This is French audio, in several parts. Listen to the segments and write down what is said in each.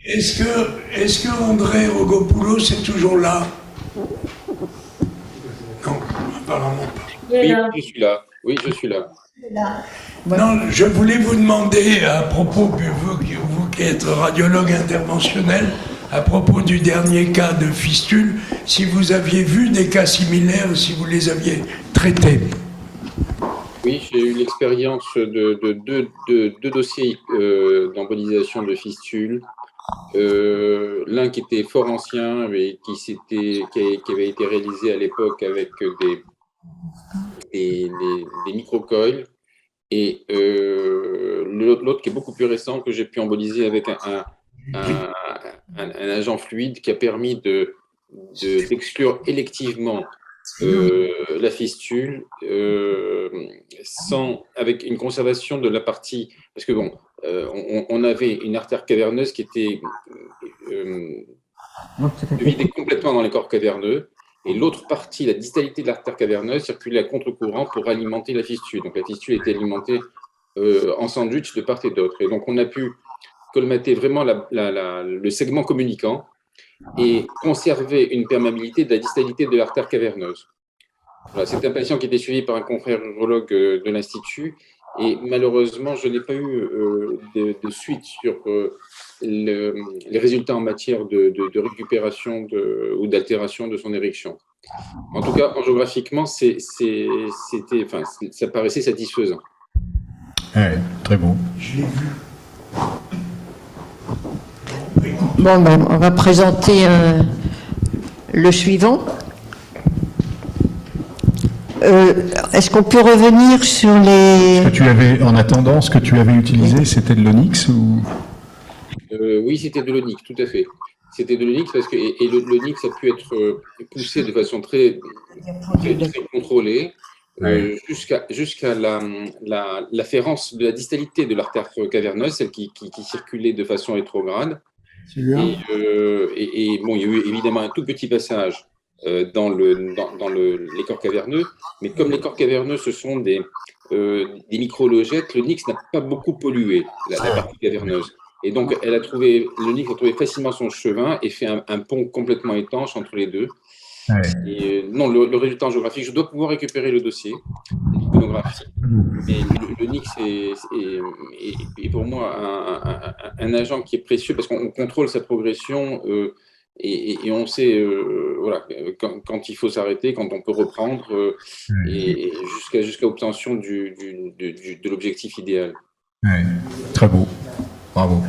Est-ce que André Rogopoulos est toujours là? Non, apparemment pas. Oui, je suis là. Oui, je suis là. Non, je voulais vous demander, à propos, vous qui êtes radiologue interventionnel, à propos du dernier cas de fistule, si vous aviez vu des cas similaires, si vous les aviez traités. Oui, j'ai eu l'expérience de deux dossiers d'embolisation de fistule. L'un qui était fort ancien, mais qui avait été réalisé à l'époque avec des microcoils, et l'autre qui est beaucoup plus récent, que j'ai pu emboliser avec un agent fluide qui a permis d'exclure électivement la fistule avec une conservation de la partie, parce que bon, on avait une artère caverneuse qui était vidée complètement dans les corps caverneux, et l'autre partie, la distalité de l'artère caverneuse, circulait à contre-courant pour alimenter la fistule. Donc la fistule était alimentée en sandwich de part et d'autre. Et donc on a pu colmater vraiment le segment communicant et conserver une perméabilité de la distalité de l'artère caverneuse. Voilà, c'est un patient qui était suivi par un confrère urologue de l'Institut, et malheureusement, je n'ai pas eu de suite sur les résultats en matière de récupération ou d'altération de son érection. En tout cas, angiographiquement, ça paraissait satisfaisant. Ouais, très bon. Je l'ai vu. Bon, ben, on va présenter le suivant. Est-ce qu'on peut revenir sur les... En attendant, ce que tu avais utilisé, c'était de l'onyx ou... Oui, c'était de l'onyx, tout à fait. C'était de l'onyx parce que l'onyx a pu être poussé de façon très contrôlée jusqu'à l'afférence de la distalité de l'artère caverneuse, celle qui circulait de façon rétrograde. Et bon, il y a eu évidemment un tout petit passage dans les corps caverneux, mais comme les corps caverneux, ce sont des micrologettes, l'onyx n'a pas beaucoup pollué la partie caverneuse. Et donc, l'onyx a trouvé facilement son chemin et fait un pont complètement étanche entre les deux. Ouais. Et, non, le résultat géographique, je dois pouvoir récupérer le dossier, l'iconographie. Mais l'onyx est pour moi un agent qui est précieux parce qu'on contrôle sa progression et on sait voilà, quand il faut s'arrêter, quand on peut reprendre, et jusqu'à obtention de l'objectif idéal. Ouais. Très beau. Bravo.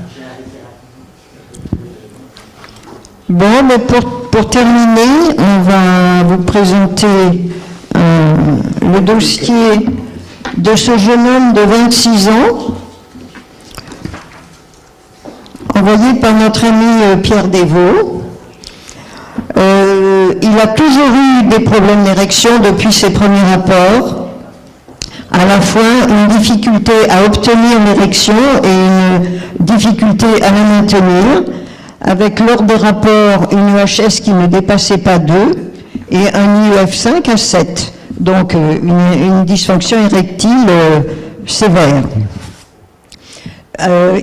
Bon, mais pour terminer, on va vous présenter le dossier de ce jeune homme de 26 ans, envoyé par notre ami Pierre Desvaux. Il a toujours eu des problèmes d'érection depuis ses premiers rapports, à la fois une difficulté à obtenir l'érection et une difficulté à la maintenir, avec lors des rapports une UHS qui ne dépassait pas 2 et un IEF 5 à 7, donc une dysfonction érectile sévère.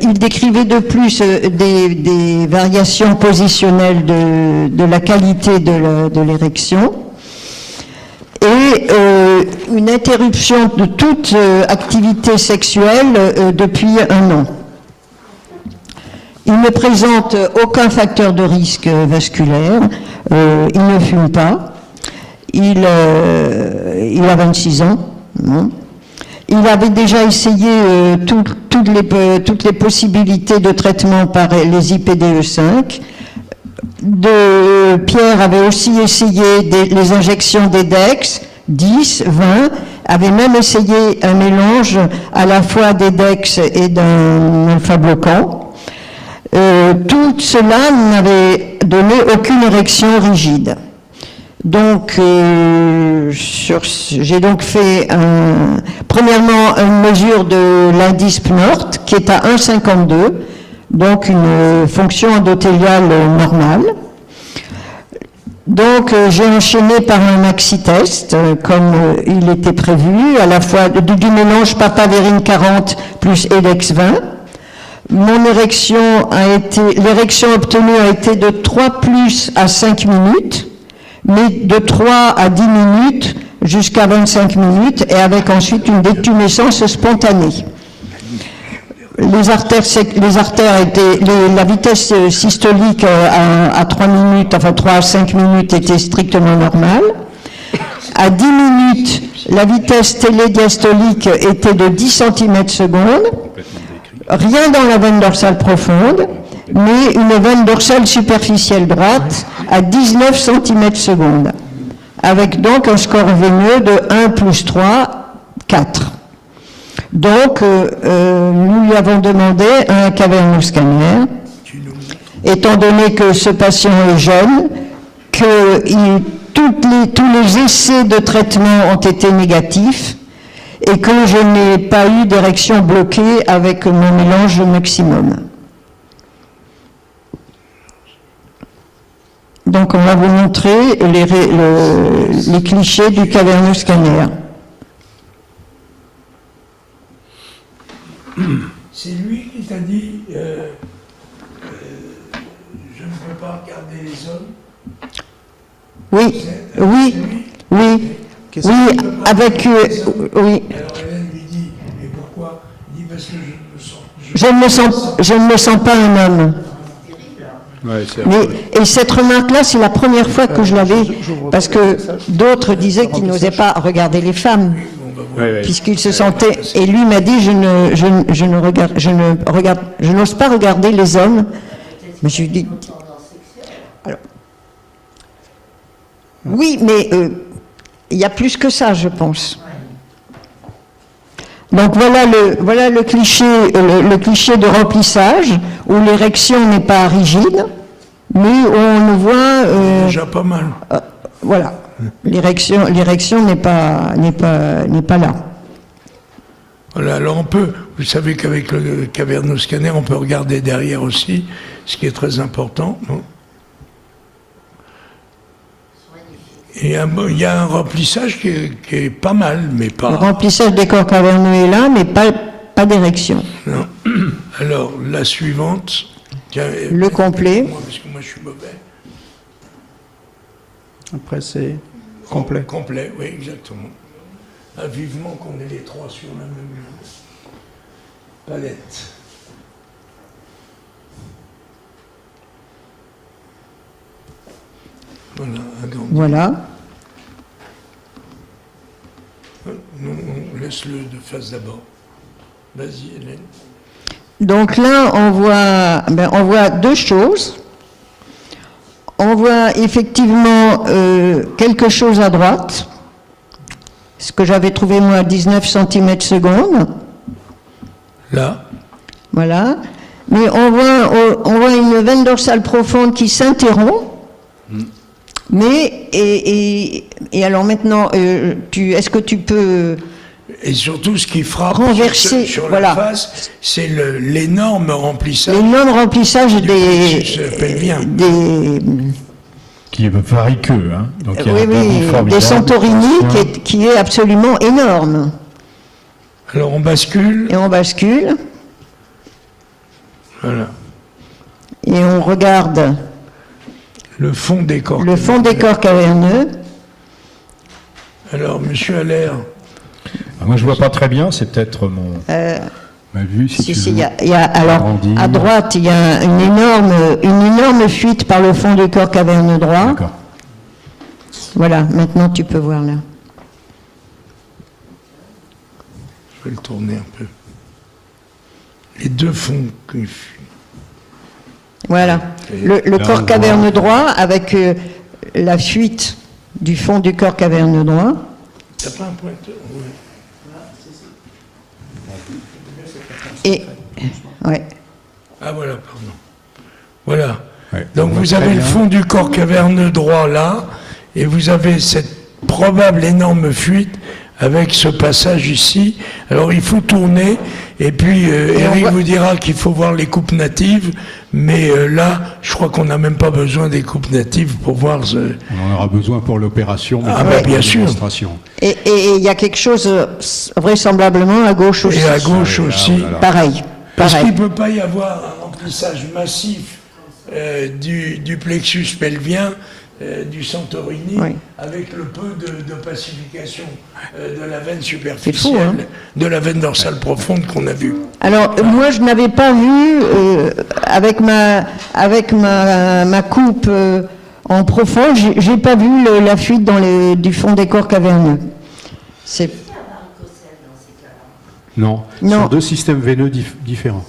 Il décrivait de plus des variations positionnelles de la qualité de l'érection et une interruption de toute activité sexuelle depuis 1 an. Il ne présente aucun facteur de risque vasculaire, il ne fume pas, il a 26 ans. Il avait déjà essayé toutes les possibilités de traitement par les IPDE5. Pierre avait aussi essayé les injections d'EDEX, 10, 20, avait même essayé un mélange à la fois d'EDEX et d'un alpha-bloquant. Tout cela n'avait donné aucune érection rigide. Donc, j'ai donc fait premièrement une mesure de l'indice PNORT qui est à 1,52, donc une fonction endothéliale normale. Donc, j'ai enchaîné par un maxi-test, comme il était prévu, à la fois du mélange papavérine 40 plus EDEX 20. l'érection obtenue a été de 3 plus à 5 minutes, mais de 3 à 10 minutes jusqu'à 25 minutes, et avec ensuite une détumescence spontanée. La vitesse systolique à 3 minutes, enfin 3 à 5 minutes était strictement normale. À 10 minutes, la vitesse télédiastolique était de 10 cm/seconde. Rien dans la veine dorsale profonde, mais une veine dorsale superficielle droite à 19 cm/seconde, avec donc un score veineux de 1 plus 3, 4. Donc, nous lui avons demandé un cavernoscanner, étant donné que ce patient est jeune, que tous les essais de traitement ont été négatifs, et que je n'ai pas eu d'érection bloquée avec mon mélange maximum. Donc on va vous montrer les clichés du cavernoscanner. C'est lui qui t'a dit je ne peux pas regarder les hommes. Oui, avec oui. Alors Hélène lui dit, mais pourquoi? Il dit parce que je ne me sens pas un homme. Ouais, Et cette remarque-là, c'est la première fois que je l'avais, parce que d'autres disaient qu'ils n'osaient pas regarder les femmes, puisqu'ils se sentaient. Et lui m'a dit, je n'ose pas regarder les hommes. Mais je lui dis, alors, oui, mais il y a plus que ça, je pense. Donc voilà le cliché de remplissage où l'érection n'est pas rigide, mais où on le voit. déjà pas mal. Voilà, l'érection n'est pas là. Voilà, alors vous savez qu'avec le cavernoscanner, on peut regarder derrière aussi, ce qui est très important. Non? Et il y a un remplissage qui est pas mal, mais pas... Le remplissage des corps caverneux est là, mais pas d'érection. Non. Alors, la suivante... Tiens, le complet. Parce que moi, je suis mauvais. Après, c'est complet. Complet, oui, exactement. Ah, vivement qu'on ait les trois sur la même palette. Voilà, agrandi. Voilà. Non, laisse-le de face d'abord. Vas-y, Hélène. Donc là, on voit deux choses. On voit effectivement quelque chose à droite, ce que j'avais trouvé moi à 19 cm/seconde. Là. Voilà. Mais on voit une veine dorsale profonde qui s'interrompt. Mais, et alors maintenant, est-ce que tu peux... Et surtout, ce qui frappe renverser, sur voilà. la face, c'est l'énorme remplissage. L'énorme remplissage qui est variqueux, hein. Donc il y a des Santorini qui est absolument énorme. Alors on bascule. Et on bascule. Voilà. Et on regarde le fond des corps. Le fond des corps caverneux. Alors, monsieur Allaire. Moi, je vois pas très bien. C'est peut-être ma vue. Si tu veux. Alors, à droite, il y a une énorme fuite par le fond du corps caverneux droit. D'accord. Voilà. Maintenant, tu peux voir là. Je vais le tourner un peu. Les deux fonds qui fuient. Voilà. Le corps caverneux droit avec la fuite du fond du corps caverneux droit. T'as pas un pointeur? Oui. Et, ouais. Ah voilà, pardon. Voilà. Ouais, donc vous avez le fond du corps caverneux droit là, et vous avez cette probable énorme fuite avec ce passage ici. Alors il faut tourner, et puis Eric vous dira qu'il faut voir les coupes natives, mais là, je crois qu'on n'a même pas besoin des coupes natives pour voir ce... On en aura besoin pour l'opération, mais pas pour la démonstration. Et il y a quelque chose vraisemblablement à gauche aussi. Et à gauche aussi. Pareil. Parce pareil. qu'il ne peut pas y avoir un remplissage massif du plexus pelvien, du Santorini, Oui. avec le peu de pacification de la veine C'est superficielle, fou, hein. de la veine dorsale profonde qu'on a vue. Alors, moi, je n'avais pas vu, avec ma coupe en profond, j'ai pas vu la fuite du fond des corps caverneux. C'est... Non, ce Non. sont deux systèmes veineux différents.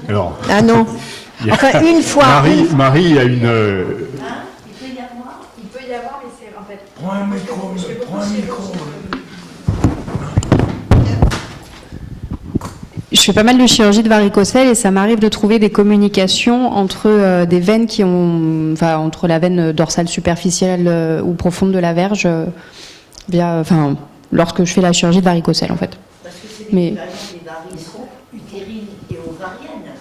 Alors, Ah non. il y a- Enfin, une fois. Marie a une... Il peut y avoir, mais c'est en fait. Prends un micro. Je fais pas mal de chirurgie de varicocèle et ça m'arrive de trouver des communications entre des veines qui ont, enfin, entre la veine dorsale superficielle ou profonde de la verge, lorsque je fais la chirurgie de varicocèle en fait. Parce que c'est Mais- l'équivalent des varices utérines et ovariennes.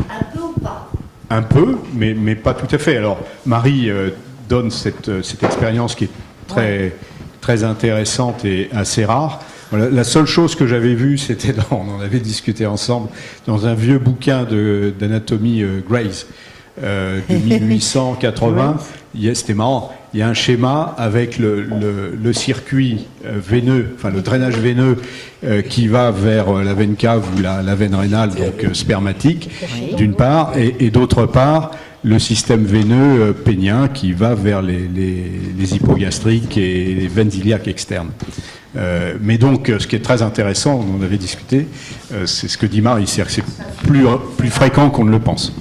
Un peu ou pas? Un peu, mais pas tout à fait. Alors, Marie donne cette expérience qui est très intéressante et assez rare. Voilà, la seule chose que j'avais vue, c'était, on en avait discuté ensemble, dans un vieux bouquin d'anatomie Grays de 1880. C'était marrant. Il y a un schéma avec le circuit veineux, enfin le drainage veineux qui va vers la veine cave ou la veine rénale, donc spermatique, d'une part, et d'autre part, le système veineux pénien qui va vers les hypogastriques et les veines iliaques externes. Mais donc, ce qui est très intéressant, on en avait discuté, c'est ce que dit Marie, c'est que c'est plus fréquent qu'on ne le pense.